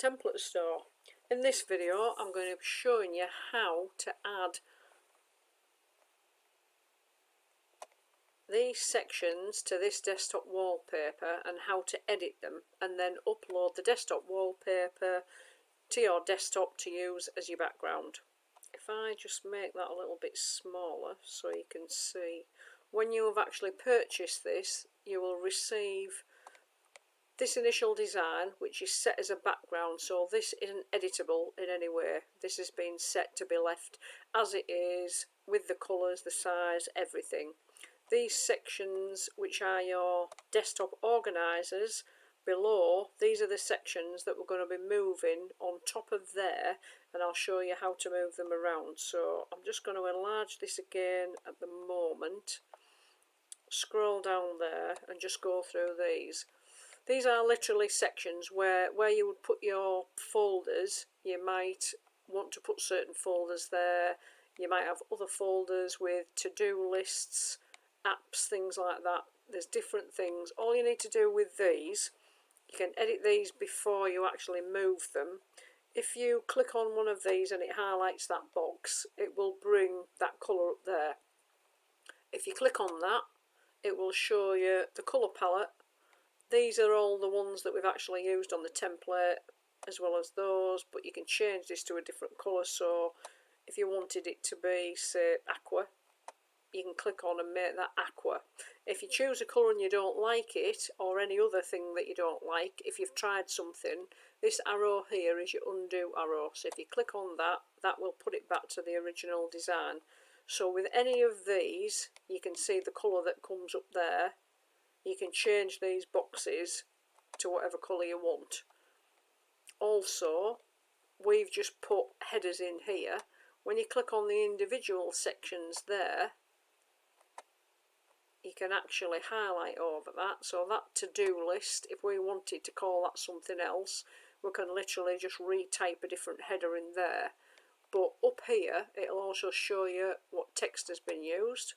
template store. In this video I'm going to be showing you how to add these sections to this desktop wallpaper and how to edit them, and then upload the desktop wallpaper to your desktop to use as your background. If I just make that a little bit smaller so you can see, when you have actually purchased this, you will receive this initial design, which is set as a background, so this isn't editable in any way. This has been set to be left as it is, with the colours, the size, everything. These sections, which are your desktop organisers below, these are the sections that we're going to be moving on top of there, and I'll show you how to move them around. So I'm just going to enlarge this again at the moment, scroll down there and just go through these. These are literally sections where you would put your folders. You might want to put certain folders there, you might have other folders with to-do lists, apps, things like that. There's different things. All you need to do with these, you can edit these before you actually move them. If you click on one of these and it highlights that box, it will bring that colour up there. If you click on that, it will show you the colour palette. These are all the ones that we've actually used on the template, as well as those, but you can change this to a different colour. So if you wanted it to be, say, aqua, you can click on and make that aqua. If you choose a colour and you don't like it, or any other thing that you don't like, if you've tried something, this arrow here is your undo arrow. So if you click on that, that will put it back to the original design. So with any of these, you can see the colour that comes up there. You can change these boxes to whatever colour you want. Also, we've just put headers in here. When you click on the individual sections there, you can actually highlight over that. So that to-do list, if we wanted to call that something else, we can literally just retype a different header in there. But up here, it'll also show you what text has been used.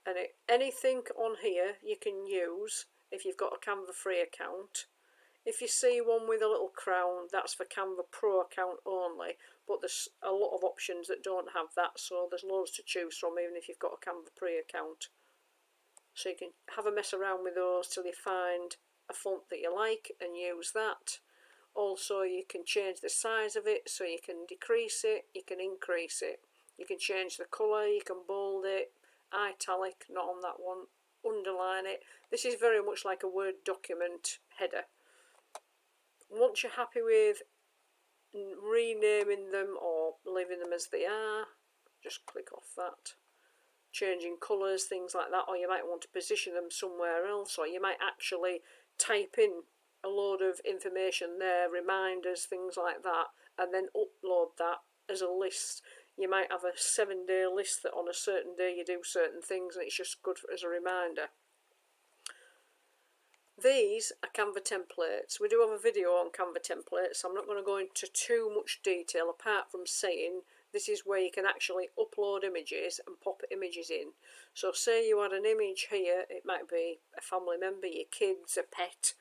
And anything on here you can use if you've got a Canva free account. If you see one with a little crown, that's for Canva Pro account only, but there's a lot of options that don't have that, so there's loads to choose from even if you've got a Canva Pre account. So you can have a mess around with those till you find a font that you like and use that. Also, you can change the size of it, so you can decrease it, you can increase it. You can change the colour, you can bold it, italic, not on that one, underline it. This is very much like a Word document header. Once you're happy with renaming them or leaving them as they are, just click off that. Changing colours, things like that, or you might want to position them somewhere else, or you might actually type in a load of information there, reminders, things like that, and then upload that as a list. You might have a 7-day list that on a certain day you do certain things, and it's just good as a reminder. These are Canva templates. We do have a video on Canva templates, so I'm not going to go into too much detail apart from saying this is where you can actually upload images and pop images in. So say you had an image here, it might be a family member, your kids, a pet,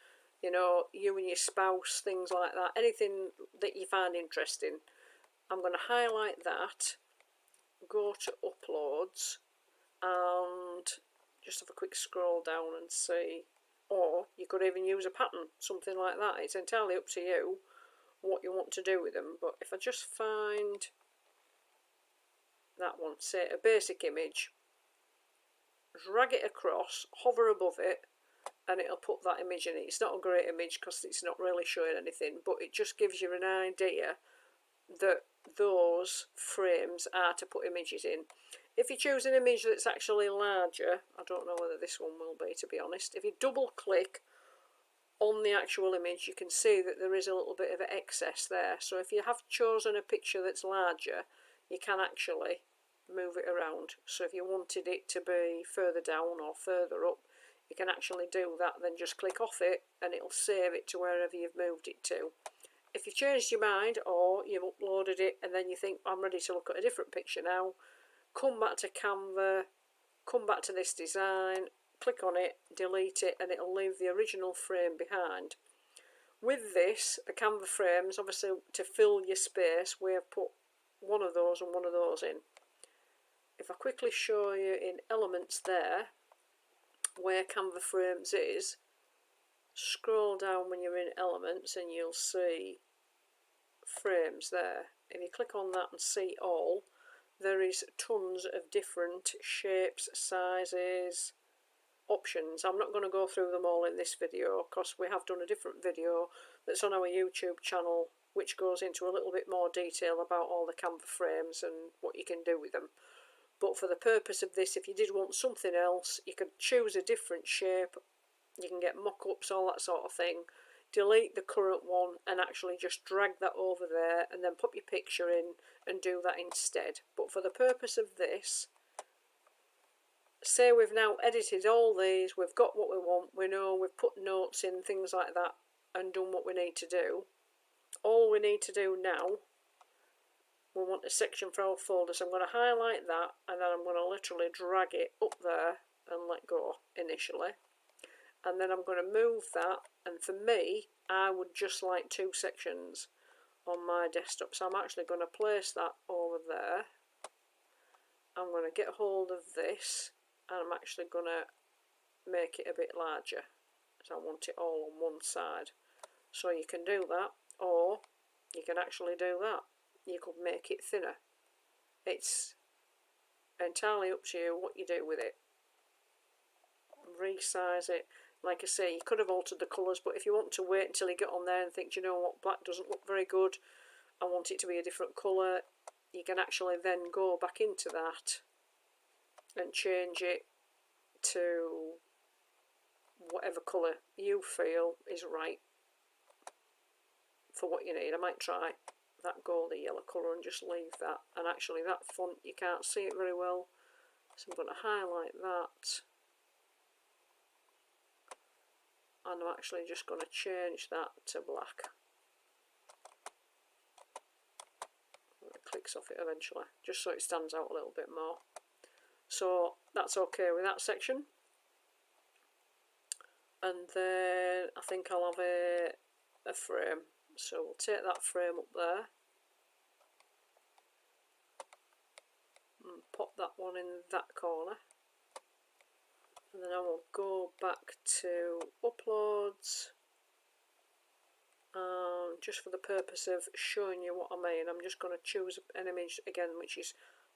you know, you and your spouse, things like that, anything that you find interesting. I'm going to highlight that, go to uploads, and just have a quick scroll down and see. Or you could even use a pattern, something like that. It's entirely up to you what you want to do with them. But if I just find that one, say a basic image, drag it across, hover above it, and it'll put that image in it. It's not a great image because it's not really showing anything, but it just gives you an idea that those frames are to put images in. If you choose an image that's actually larger, I don't know whether this one will be, to be honest, if you double click on the actual image, you can see that there is a little bit of excess there. So if you have chosen a picture that's larger, you can actually move it around. So if you wanted it to be further down or further up, you can actually do that. Then just click off it and it'll save it to wherever you've moved it to. If you've changed your mind or you've uploaded it and then you think, I'm ready to look at a different picture now, come back to Canva, come back to this design, click on it, delete it, and it'll leave the original frame behind. With this, the Canva Frames, obviously to fill your space, we have put one of those and one of those in. If I quickly show you in Elements there, where Canva Frames is, scroll down when you're in Elements and you'll see Frames there. If you click on that and see all, there is tons of different shapes, sizes, options. I'm not going to go through them all in this video because we have done a different video that's on our YouTube channel which goes into a little bit more detail about all the Canva frames and what you can do with them. But for the purpose of this, if you did want something else, you could choose a different shape, you can get mock-ups, all that sort of thing, delete the current one and actually just drag that over there and then put your picture in and do that instead. But for the purpose of this, say we've now edited all these, we've got what we want, we know we've put notes in, things like that, and done what we need to do. All we need to do now, we want a section for our folder, so I'm going to highlight that and then I'm going to literally drag it up there and let go initially. And then I'm going to move that, and for me, I would just like 2 sections on my desktop, so I'm actually going to place that over there. I'm going to get hold of this and I'm actually going to make it a bit larger, so I want it all on one side. So you can do that, or you can actually do that. You could make it thinner. It's entirely up to you what you do with it. Resize it. Like I say, you could have altered the colours, but if you want to wait until you get on there and think, you know what, black doesn't look very good, I want it to be a different colour, you can actually then go back into that and change it to whatever colour you feel is right for what you need. I might try that goldy yellow colour and just leave that. And actually that font, you can't see it very well, so I'm going to highlight that. And I'm actually just going to change that to black. It clicks off it eventually, just so it stands out a little bit more. So that's okay with that section. And then I think I'll have a frame. So we'll take that frame up there and pop that one in that corner. And then I will go back to uploads, and just for the purpose of showing you what I mean, I'm just going to choose an image again which is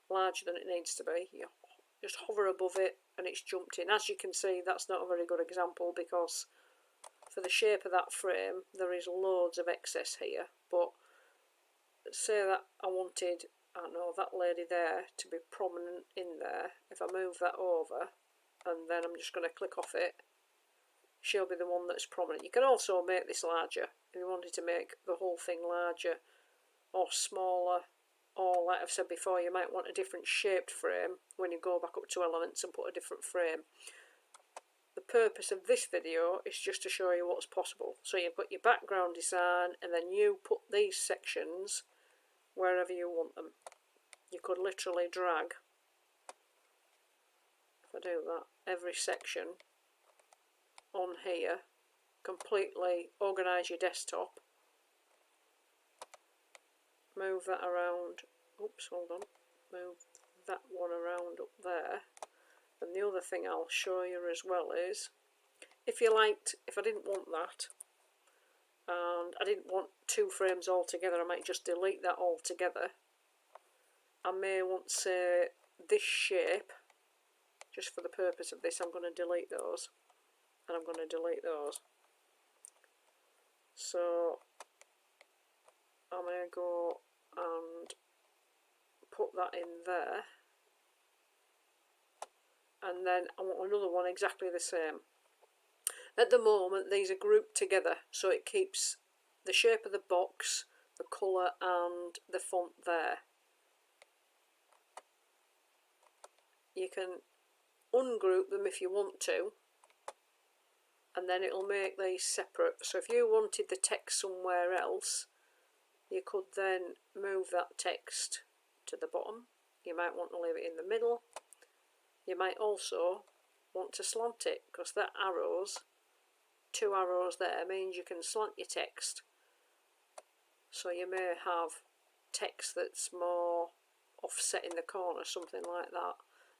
larger than it needs to be. You just hover above it and it's jumped in. As you can see, that's not a very good example because for the shape of that frame there is loads of excess here. But say that I wanted, I don't know, that lady there to be prominent in there. If I move that over and then I'm just going to click off it, she'll be the one that's prominent. You can also make this larger if you wanted to make the whole thing larger or smaller, or like I've said before, you might want a different shaped frame when you go back up to elements and put a different frame. The purpose of this video is just to show you what's possible. So you've got your background design and then you put these sections wherever you want them. You could literally drag, if I do that, every section on here, completely organise your desktop, move that around, oops, hold on, move that one around up there. And the other thing I'll show you as well is, if I didn't want that, and I didn't want 2 frames all together, I might just delete that all together. I may want, say, this shape, just for the purpose of this, I'm going to delete those, and I'm going to delete those. So I'm going to go and put that in there, and then I want another one exactly the same. At the moment these are grouped together, so it keeps the shape of the box, the colour and the font there. You can ungroup them if you want to, and then it'll make these separate. So if you wanted the text somewhere else, you could then move that text to the bottom. You might want to leave it in the middle. You might also want to slant it, because that arrows 2 arrows there means you can slant your text. So you may have text that's more offset in the corner, something like that.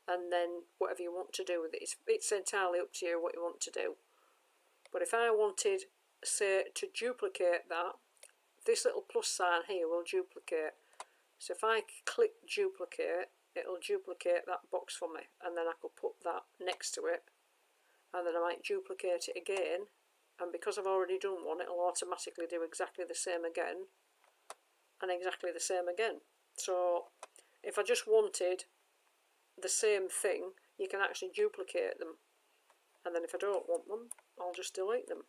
And then whatever you want to do with it, it's entirely up to you what you want to do. But if I wanted, say, to duplicate that, this little plus sign here will duplicate. So if I click duplicate, it'll duplicate that box for me, and then I could put that next to it, and then I might duplicate it again, and because I've already done one, it'll automatically do exactly the same again, and exactly the same again. So if I just wanted the same thing, you can actually duplicate them, and then if I don't want them, I'll just delete them.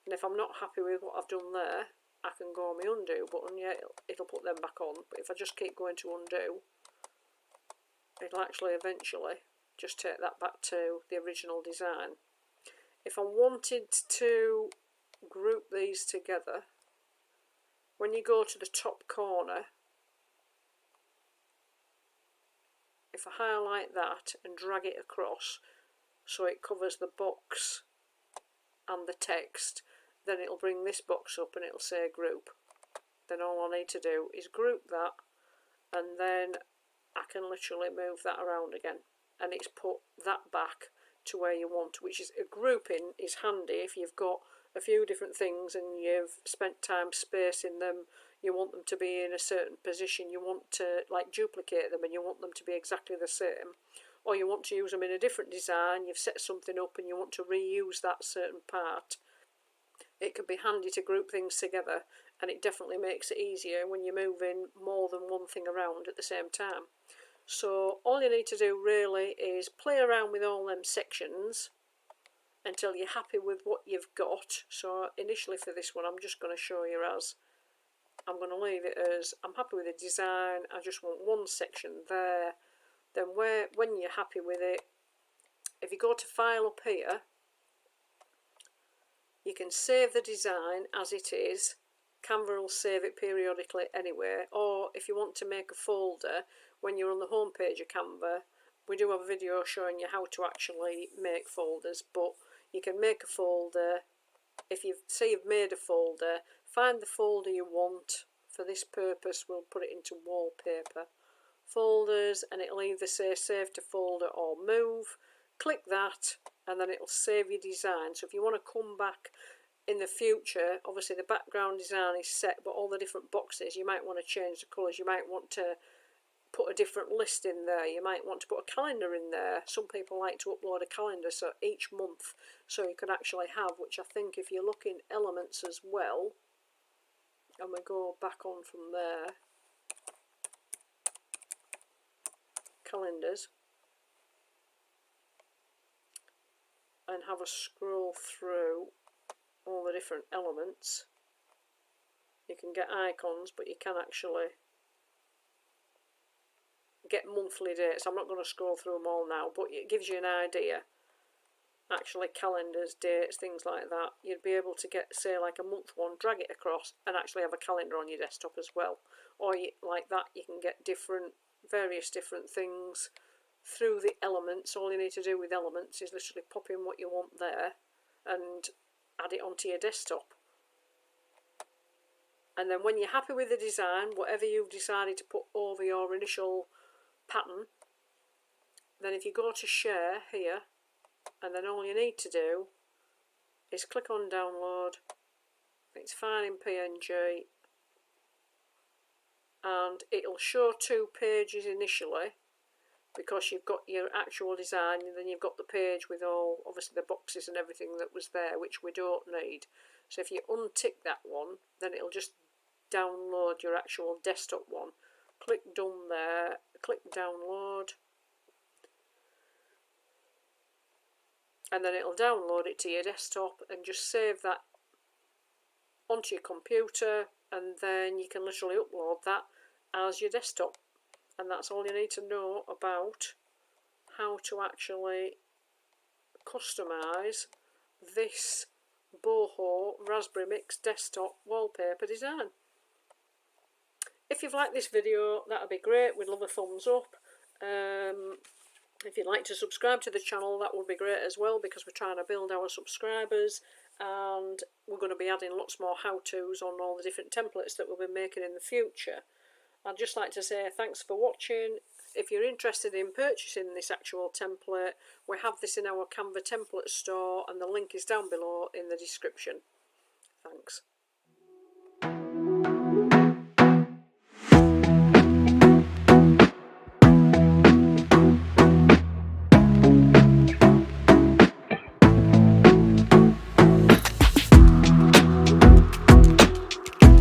And if I'm not happy with what I've done there, I can go on my undo button, yeah, it'll put them back on. But if I just keep going to undo, it'll actually eventually just take that back to the original design. If I wanted to group these together, when you go to the top corner, if I highlight that and drag it across so it covers the box and the text, then it'll bring this box up and it'll say group. Then all I need to do is group that, and then I can literally move that around again, and it's put that back to where you want, which is a grouping is handy if you've got a few different things and you've spent time spacing them, you want them to be in a certain position, you want to like duplicate them and you want them to be exactly the same, or you want to use them in a different design, you've set something up and you want to reuse that certain part. It can be handy to group things together, and it definitely makes it easier when you're moving more than one thing around at the same time. So all you need to do really is play around with all them sections until you're happy with what you've got. So initially for this one, I'm just going to show you as, I'm going to leave it as, I'm happy with the design, I just want one section there. Then when you're happy with it, if you go to File up here, you can save the design as it is. Canva will save it periodically anyway, or if you want to make a folder, when you're on the home page of Canva, we do have a video showing you how to actually make folders, but you can make a folder. If you say you've made a folder, find the folder you want. For this purpose, we'll put it into Wallpaper, Folders, and it'll either say Save to Folder or Move. Click that, and then it'll save your design. So if you want to come back in the future, obviously the background design is set, but all the different boxes, you might want to change the colours, you might want to put a different list in there, you might want to put a calendar in there. Some people like to upload a calendar so each month, so you can actually have, which I think if you look in elements as well, and we go back on from there, calendars, and have a scroll through all the different elements, you can get icons, but you can actually get monthly dates. I'm not going to scroll through them all now, but it gives you an idea. Actually, calendars, dates, things like that. You'd be able to get, say, like a month one, drag it across, and actually have a calendar on your desktop as well. Or like that, you can get various different things through the elements. All you need to do with elements is literally pop in what you want there and add it onto your desktop. And then when you're happy with the design, whatever you've decided to put over your initial pattern, then if you go to Share here, and then all you need to do is click on Download. It's fine in PNG, and it'll show 2 pages initially because you've got your actual design, and then you've got the page with all, obviously, the boxes and everything that was there, which we don't need. So if you untick that one, then it'll just download your actual desktop one. Click Done there, click Download, and then it'll download it to your desktop and just save that onto your computer, and then you can literally upload that as your desktop. And that's all you need to know about how to actually customise this Boho Raspberry Mix desktop wallpaper design. If you've liked this video, that would be great. We'd love a thumbs up. If you'd like to subscribe to the channel, that would be great as well, because we're trying to build our subscribers, and we're going to be adding lots more how-tos on all the different templates that we'll be making in the future. I'd just like to say thanks for watching. If you're interested in purchasing this actual template, we have this in our Canva template store, and the link is down below in the description. Thanks.